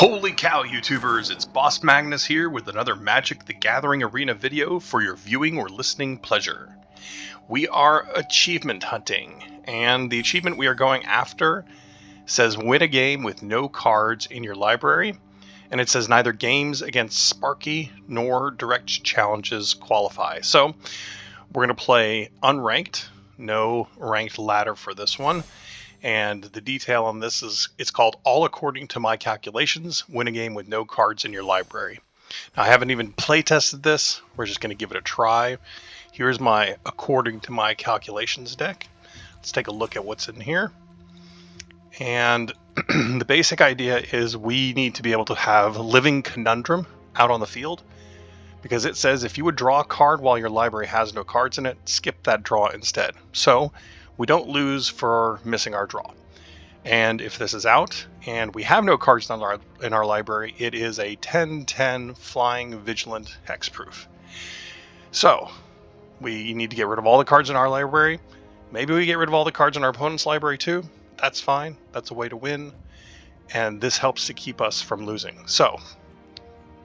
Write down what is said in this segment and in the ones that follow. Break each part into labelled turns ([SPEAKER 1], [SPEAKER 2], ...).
[SPEAKER 1] Holy cow, YouTubers! It's Boss Magnus here with another Magic the Gathering Arena video for your viewing or listening pleasure. We are achievement hunting, and the achievement we are going after says win a game with no cards in your library, and it says neither games against Sparky nor direct challenges qualify. So we're going to play Unranked, no ranked ladder for this one. And the detail on this is it's called All According to My Calculations, win a game with no cards in your library. Now, I haven't even play tested this. We're just going to give it a try. Here's my According to My Calculations deck. Let's take a look at what's in here. And the basic idea is we need to be able to have Living Conundrum out on the field, because it says if you would draw a card while your library has no cards in it, skip that draw instead. So we don't lose for missing our draw. And if this is out and we have no cards in our library, it is a 10/10 flying vigilant hexproof. So we need to get rid of all the cards in our library. Maybe we get rid of all the cards in our opponent's library too. That's fine. That's a way to win. And this helps to keep us from losing. So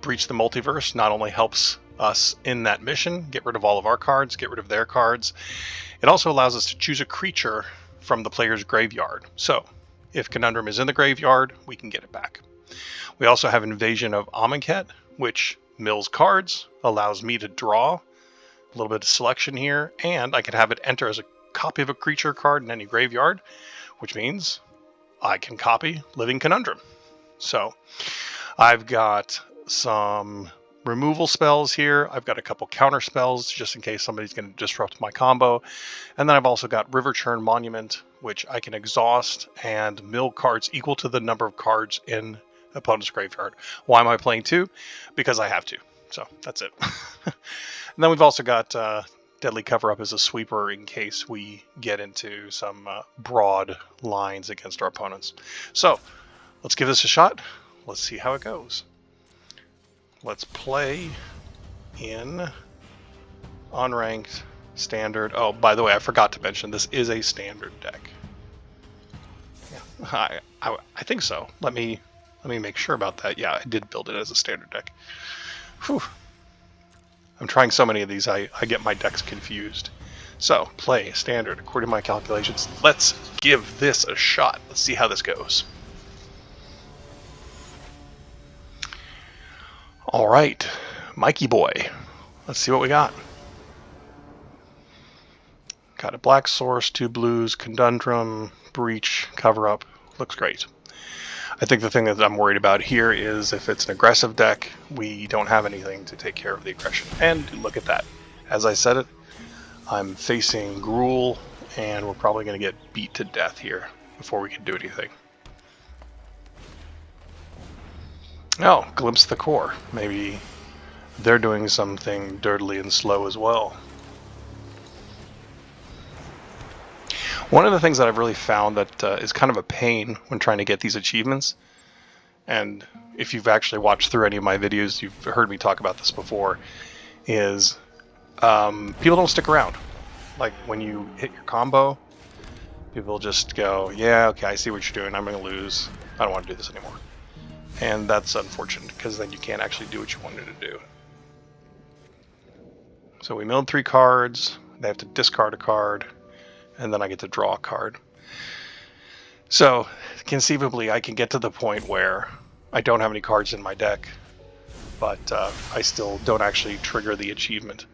[SPEAKER 1] Breach the Multiverse not only helps us in that mission, get rid of all of our cards, get rid of their cards. It also allows us to choose a creature from the player's graveyard. So if Conundrum is in the graveyard, we can get it back. We also have Invasion of Amonkhet, which mills cards, allows me to draw a little bit of selection here, and I can have it enter as a copy of a creature card in any graveyard, which means I can copy Living Conundrum. So I've got some removal spells here. I've got a couple counter spells just in case somebody's going to disrupt my combo. And then I've also got River Churn Monument, which I can exhaust and mill cards equal to the number of cards in opponent's graveyard. Why am I playing 2? Because I have to. So that's it. And then we've also got Deadly Cover-Up as a sweeper in case we get into some broad lines against our opponents. So let's give this a shot. Let's see how it goes. Let's play in Unranked Standard. Oh, by the way, I forgot to mention this is a standard deck. Yeah, I think so. Let me make sure about that. Yeah, I did build it as a standard deck. Whew. I'm trying so many of these, I get my decks confused. So, play standard according to my calculations. Let's give this a shot. Let's see how this goes. All right, Mikey boy, let's see what we got. Got a black source, 2 blues, Conundrum, Breach, Cover-Up. Looks great. I think the thing that I'm worried about here is if it's an aggressive deck, we don't have anything to take care of the aggression. And look at that. As I said it, I'm facing Gruul, and we're probably going to get beat to death here before we can do anything. Oh, Glimpse the Core. Maybe they're doing something dirtily and slow as well. One of the things that I've really found that is kind of a pain when trying to get these achievements, and if you've actually watched through any of my videos, you've heard me talk about this before, is people don't stick around. Like when you hit your combo, people just go, yeah, okay, I see what you're doing, I'm going to lose, I don't want to do this anymore. And that's unfortunate, because then you can't actually do what you wanted to do. So we milled 3 cards, they have to discard a card, and then I get to draw a card. So conceivably I can get to the point where I don't have any cards in my deck, but I still don't actually trigger the achievement.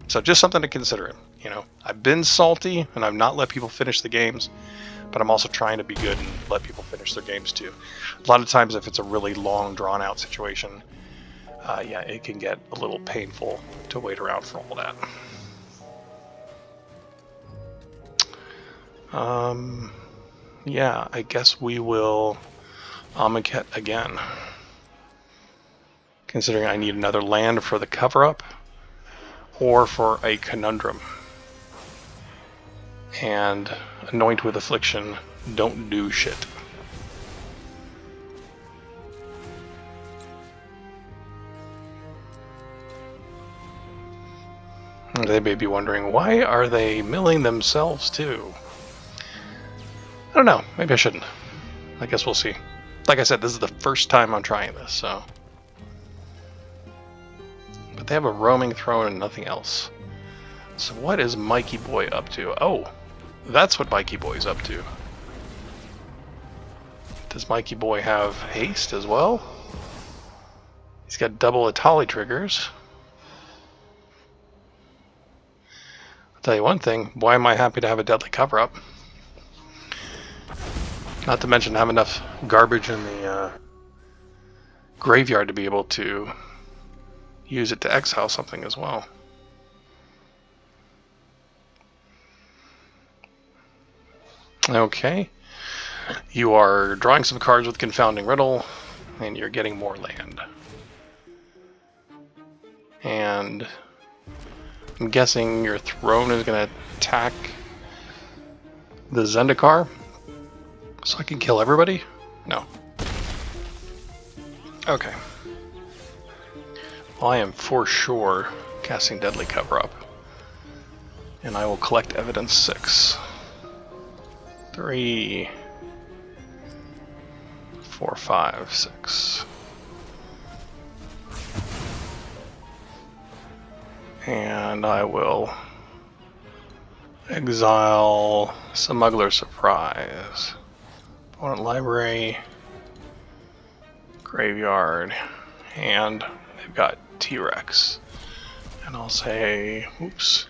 [SPEAKER 1] So just something to consider. You know, I've been salty and I've not let people finish the games, but I'm also trying to be good and let people finish their games too. A lot of times if it's a really long drawn out situation, yeah, it can get a little painful to wait around for all that. Yeah, I guess we will Amonkhet again. Considering I need another land for the cover-up or for a Conundrum. And Anoint with Affliction don't do shit. They may be wondering, why are they milling themselves too? I don't know, maybe I shouldn't. I guess we'll see. Like I said, this is the first time I'm trying this, so. But they have a roaming throne and nothing else. So what is Mikey Boy up to? Oh, that's what Mikey Boy's up to. Does Mikey Boy have haste as well? He's got double Atali triggers. I'll tell you one thing, why am I happy to have a deadly cover-up? Not to mention have enough garbage in the graveyard to be able to use it to exile something as well. Okay. You are drawing some cards with Confounding Riddle, and you're getting more land. And I'm guessing your throne is going to attack the Zendikar, so I can kill everybody? No. Okay. Well, I am for sure casting Deadly Cover-Up. And I will collect evidence 6. 3, 4, 5, 6. And I will exile Smuggler Surprise. Opponent library, graveyard, and they've got T-Rex. And I'll say, oops.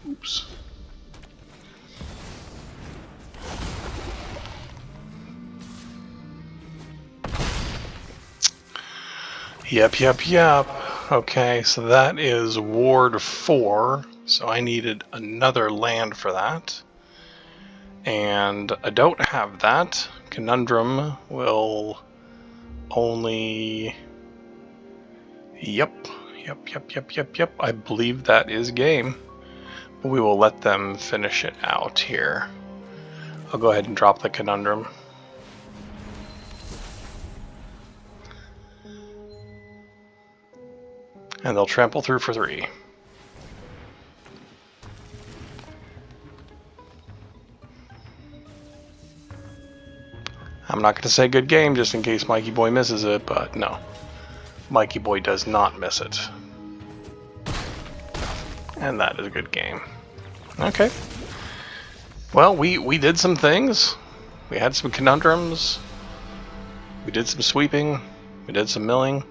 [SPEAKER 1] Oops. Yep. Okay, so that is Ward 4, so I needed another land for that. And I don't have that. Conundrum will only... Yep. I believe that is game. But we will let them finish it out here. I'll go ahead and drop the Conundrum. And they'll trample through for 3. I'm not going to say good game just in case Mikey Boy misses it, but no. Mikey Boy does not miss it. And that is a good game. Okay. Well, we did some things. We had some conundrums. We did some sweeping. We did some milling.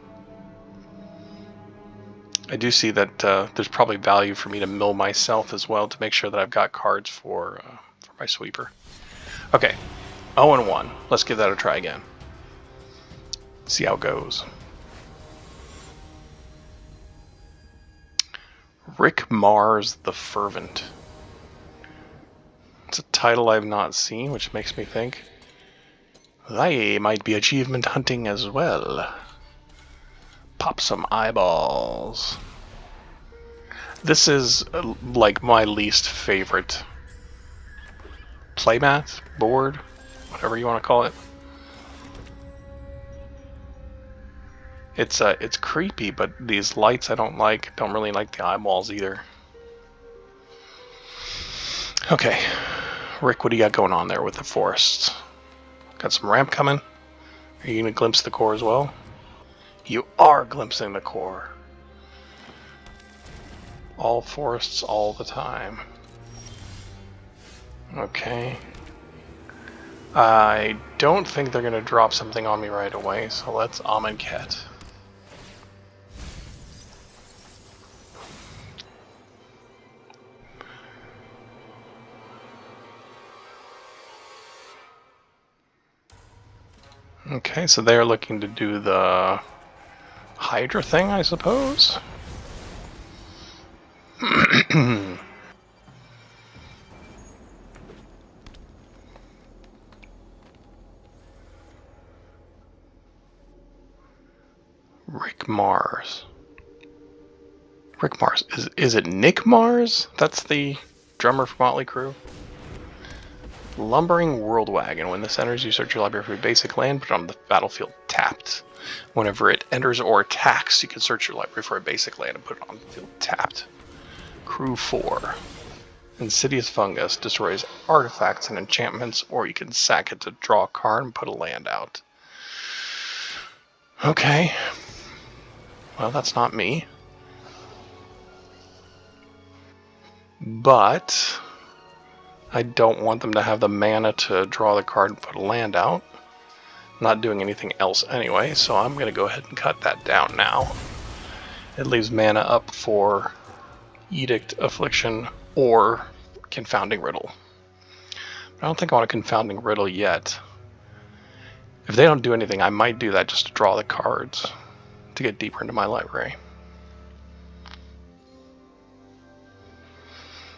[SPEAKER 1] I do see that there's probably value for me to mill myself as well to make sure that I've got cards for my sweeper. Okay, 0-1. Let's give that a try again. See how it goes. Rick Mars the Fervent. It's a title I've not seen, which makes me think they might be achievement hunting as well. Pop some eyeballs. This is like my least favorite playmat, board, whatever you want to call it. It's creepy, but these lights I don't like. Don't really like the eyeballs either. Okay, Rick, what do you got going on there with the forests? Got some ramp coming? Are you gonna glimpse the core as well? You are glimpsing the core. All forests all the time. Okay. I don't think they're going to drop something on me right away, so let's Amonkhet. Okay, so they're looking to do the Hydra thing, I suppose? Rick Mars. Rick Mars. Is it Nick Mars? That's the drummer for Motley Crue? Lumbering World Wagon. When this enters, you search your library for a basic land, put it on the battlefield tapped. Whenever it enters or attacks, you can search your library for a basic land and put it on the field tapped. Crew 4. Insidious Fungus destroys artifacts and enchantments, or you can sack it to draw a card and put a land out. Okay. Well, that's not me. But I don't want them to have the mana to draw the card and put a land out. Not doing anything else anyway, so I'm going to go ahead and cut that down now. It leaves mana up for Edict, Affliction, or Confounding Riddle. I don't think I want a Confounding Riddle yet. If they don't do anything, I might do that just to draw the cards to get deeper into my library.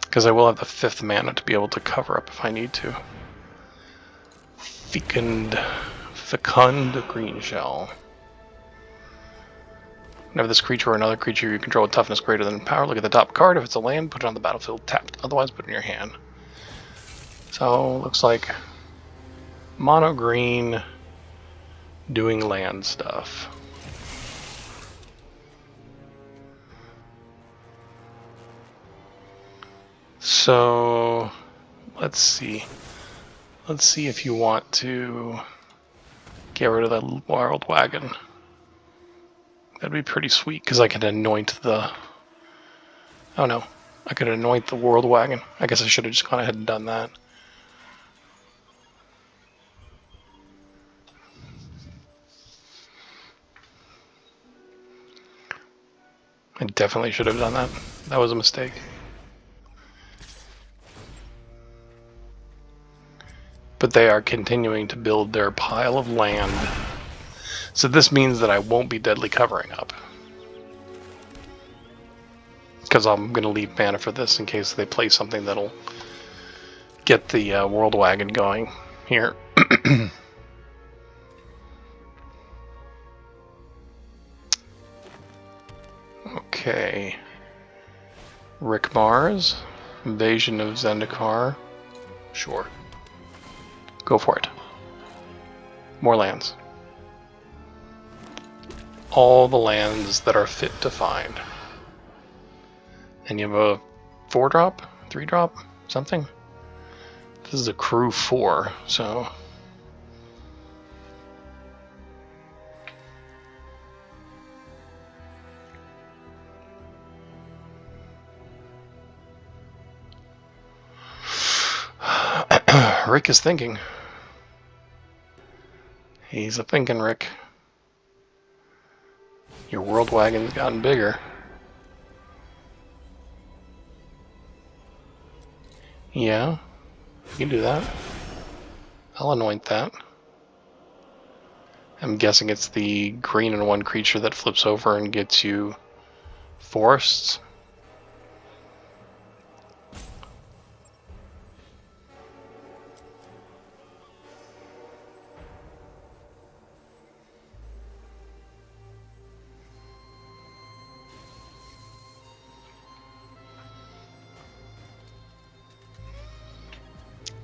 [SPEAKER 1] Because I will have the 5th mana to be able to cover up if I need to. Fecund Green Shell. Whenever this creature or another creature you control with toughness greater than power, look at the top card. If it's a land, put it on the battlefield tapped. Otherwise, put it in your hand. So, looks like mono green doing land stuff. So, let's see. Let's see if you want to get rid of that Wild Wagon. That'd be pretty sweet, because I could anoint the... Oh no, I could anoint the World Wagon. I guess I should have just gone ahead and done that. I definitely should have done that. That was a mistake. But they are continuing to build their pile of land. So this means that I won't be deadly covering up. Because I'm going to leave mana for this in case they play something that'll get the World Wagon going here. Okay. Rick Mars. Invasion of Zendikar. Sure. Go for it. More lands. All the lands that are fit to find. And you have a 4-drop? 3-drop? Something? This is a crew 4, so... Rick is thinking. He's a thinking, Rick. Your World Wagon's gotten bigger. Yeah, you can do that. I'll anoint that. I'm guessing it's the green and 1 creature that flips over and gets you forests.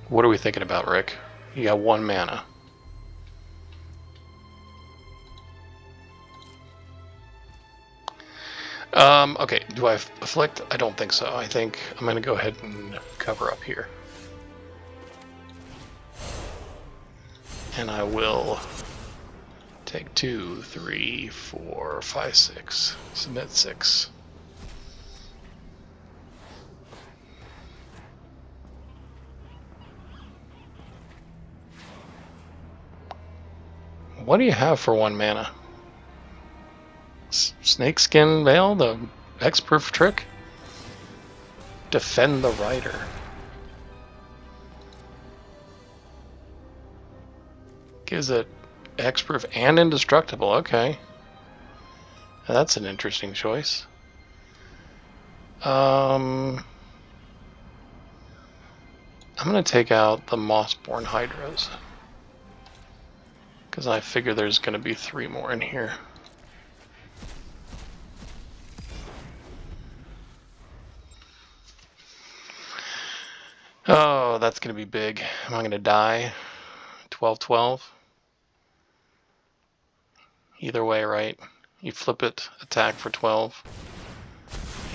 [SPEAKER 1] What are we thinking about, Rick? You got 1 mana. Okay, do I afflict? I don't think so. I think I'm going to go ahead and cover up here. And I will take 2, 3, 4, 5, 6. Submit 6. What do you have for 1 mana? Snakeskin Veil, the X-Proof trick? Defend the Rider. Gives it X-Proof and Indestructible, okay. That's an interesting choice. I'm gonna take out the Mossborn Hydras. Because I figure there's gonna be 3 more in here. Oh, that's gonna be big. Am I gonna die? 12-12? Either way, right? You flip it, attack for 12.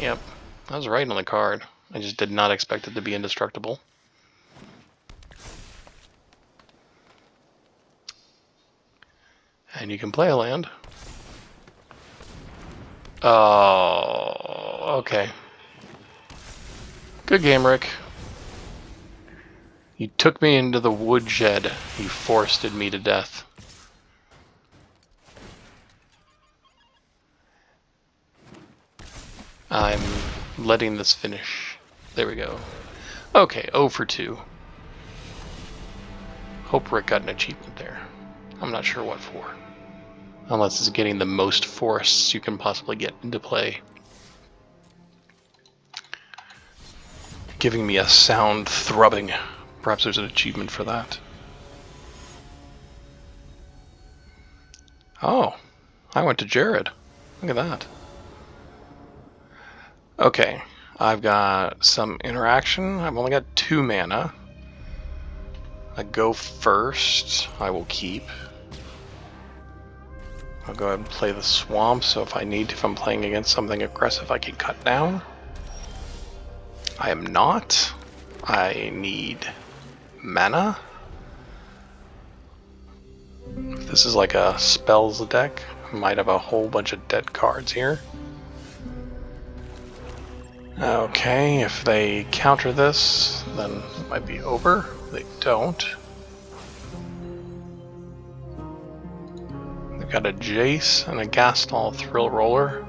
[SPEAKER 1] Yep, I was right on the card. I just did not expect it to be indestructible. And you can play a land. Oh, okay. Good game, Rick. You took me into the woodshed. You forested me to death. I'm letting this finish. There we go. Okay, 0 for 2. Hope Rick got an achievement there. I'm not sure what for. Unless it's getting the most forests you can possibly get into play. Giving me a sound thrubbing. Perhaps there's an achievement for that. Oh, I went to Jared. Look at that. Okay, I've got some interaction. I've only got 2 mana. I go first. I will keep. I'll go ahead and play the swamp, so if I need to, if I'm playing against something aggressive, I can cut down. I am not. I need mana. If this is like a spells deck, I might have a whole bunch of dead cards here. Okay, if they counter this, then it might be over. They don't. They've got a Jace and a Gastall Thrill Roller.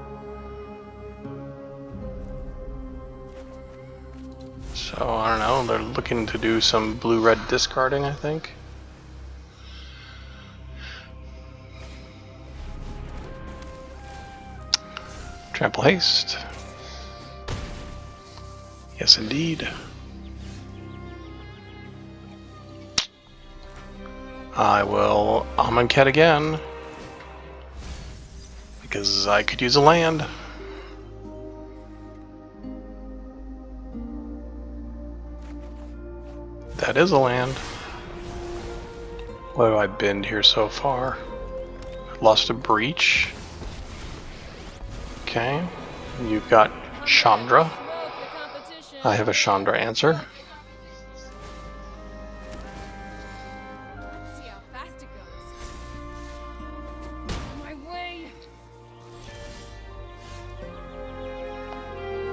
[SPEAKER 1] So, I don't know, they're looking to do some blue-red discarding, I think. Trample Haste. Yes, indeed. I will Amonkhet again, because I could use a land. That is a land. What have I been here so far? Lost a Breach. Okay. You've got Chandra. I have a Chandra answer.
[SPEAKER 2] See how fast it goes. My way.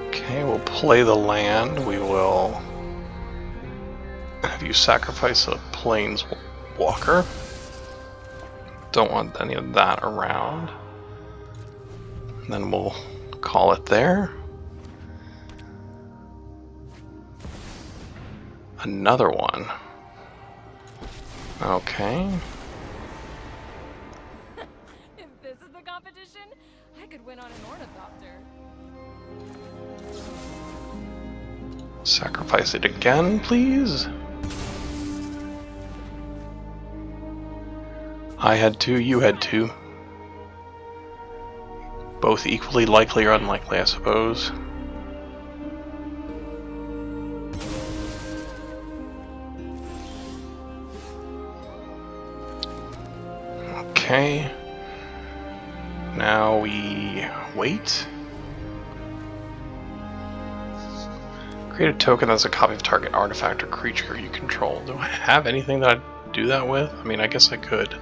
[SPEAKER 1] Okay, we'll play the land. We will have you sacrifice a Planeswalker. Don't want any of that around. And then we'll call it there. Another one. Okay.
[SPEAKER 2] If this is the competition, I could win on an ornithopter.
[SPEAKER 1] Sacrifice it again, please. I had 2, you had 2. Both equally likely or unlikely, I suppose. Okay. Now we wait. Create a token that's a copy of target artifact or creature you control. Do I have anything that I'd do that with? I mean, I guess I could.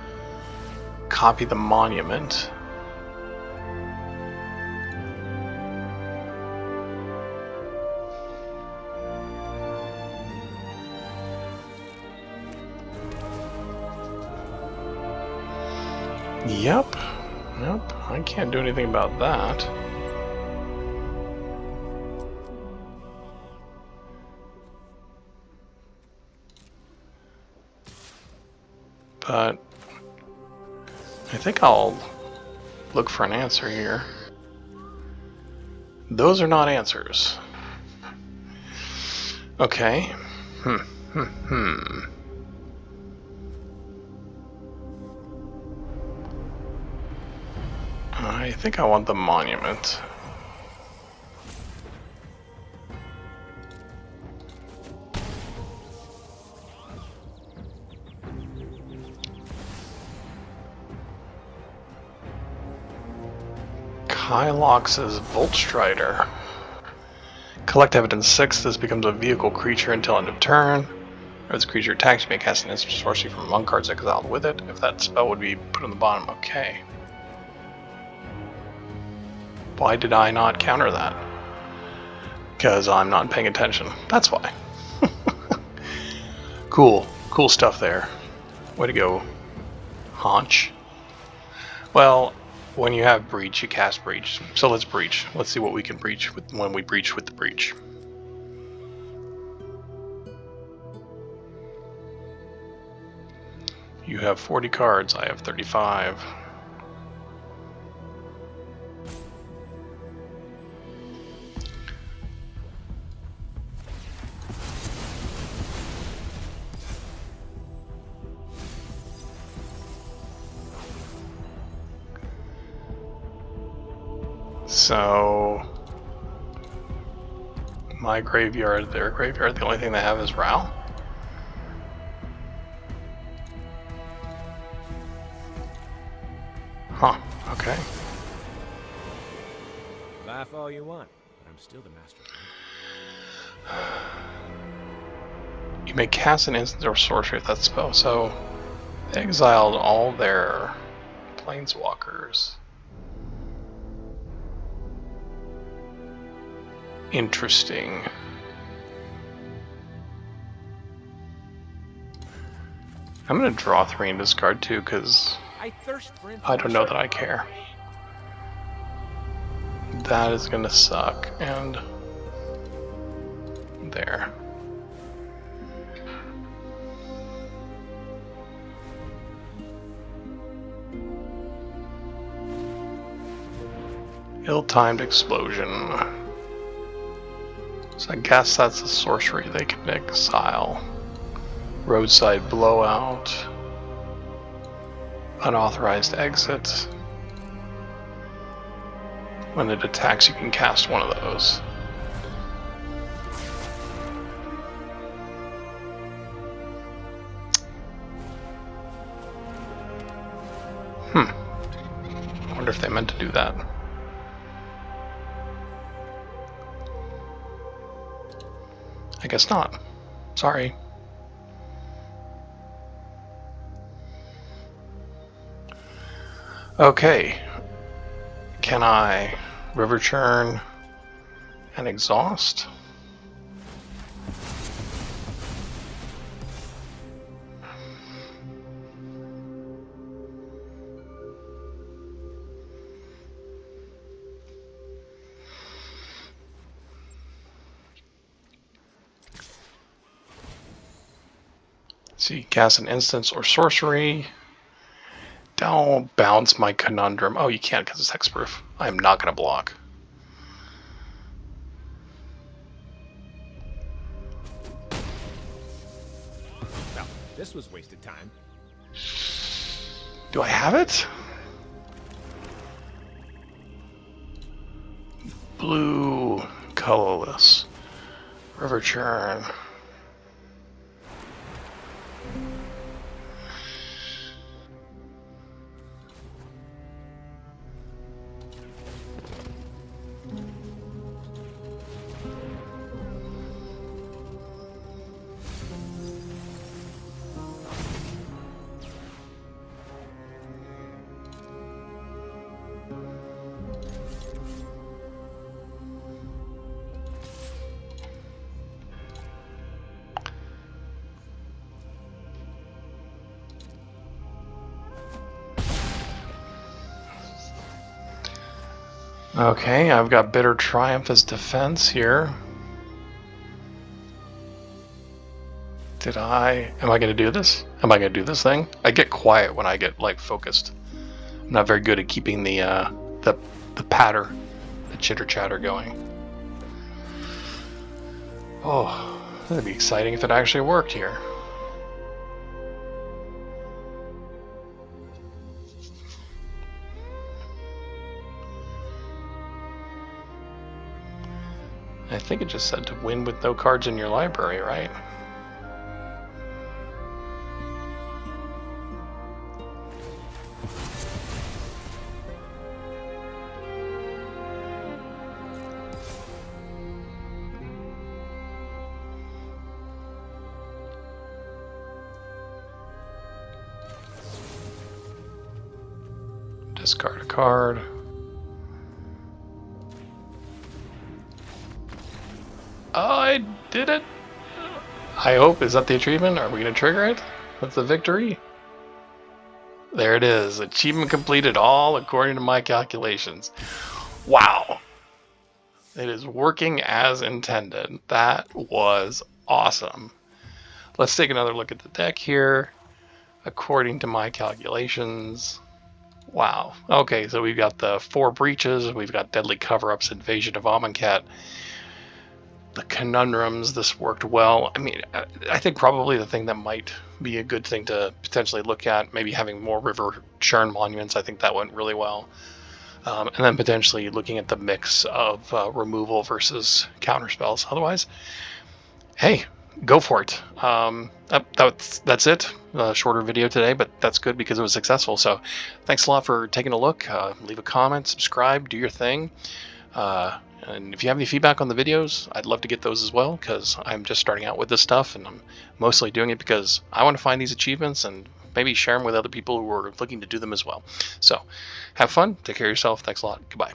[SPEAKER 1] Copy the monument. Yep. Nope. I can't do anything about that. But I think I'll look for an answer here. Those are not answers. Okay. I think I want the monument. Kylox's Voltstrider. Collect evidence 6. This becomes a vehicle creature until end of turn. If this creature attacks, you may cast an instant sorcery from among cards exiled with it. If that spell would be put on the bottom, okay. Why did I not counter that? Because I'm not paying attention. That's why. Cool. Cool stuff there. Way to go, Haunch. Well, when you have Breach, you cast Breach. So let's Breach. Let's see what we can breach with when we breach with the Breach. You have 40 cards, I have 35. So, my graveyard, their graveyard, the only thing they have is Ral. Huh, okay.
[SPEAKER 3] Laugh all you want, but I'm still the master.
[SPEAKER 1] You may cast an instant or sorcery with that spell, so they exiled all their planeswalkers. Interesting. I'm gonna draw 3 and discard 2 because I don't know that I care. That is gonna suck, and there. Ill-timed explosion. So I guess that's a sorcery they can exile. Roadside blowout. Unauthorized exit. When it attacks, you can cast one of those. I wonder if they meant to do that. I guess not. Sorry. Okay. Can I River Churn and Exhaust? See, cast an instance or sorcery. Don't bounce my Conundrum. Oh, you can't because it's hexproof. I'm not going to block.
[SPEAKER 3] Well, this was wasted time.
[SPEAKER 1] Do I have it? Blue, colorless. River Churn. Okay, I've got Bitter Triumph as defense here. Am I going to do this? Am I going to do this thing? I get quiet when I get, like, focused. I'm not very good at keeping the patter, the chitter chatter going. Oh, that'd be exciting if it actually worked here. I think it just said to win with no cards in your library, right? Discard a card. I did it! I hope. Is that the achievement? Are we going to trigger it? That's the victory? There it is. Achievement completed, all according to my calculations. Wow. It is working as intended. That was awesome. Let's take another look at the deck here. According to my calculations. Wow. Okay, so we've got the 4 breaches. We've got Deadly Cover-Ups, Invasion of Amonkhet. The conundrums, this worked well. I mean, I think probably the thing that might be a good thing to potentially look at, maybe having more River Churn monuments. I think that went really well. And then potentially looking at the mix of removal versus counterspells. Otherwise, hey, go for it. That's it. A shorter video today, but that's good because it was successful. So thanks a lot for taking a look. Leave a comment, subscribe, do your thing. And if you have any feedback on the videos, I'd love to get those as well, because I'm just starting out with this stuff, and I'm mostly doing it because I want to find these achievements and maybe share them with other people who are looking to do them as well. So have fun, take care of yourself, thanks a lot, goodbye.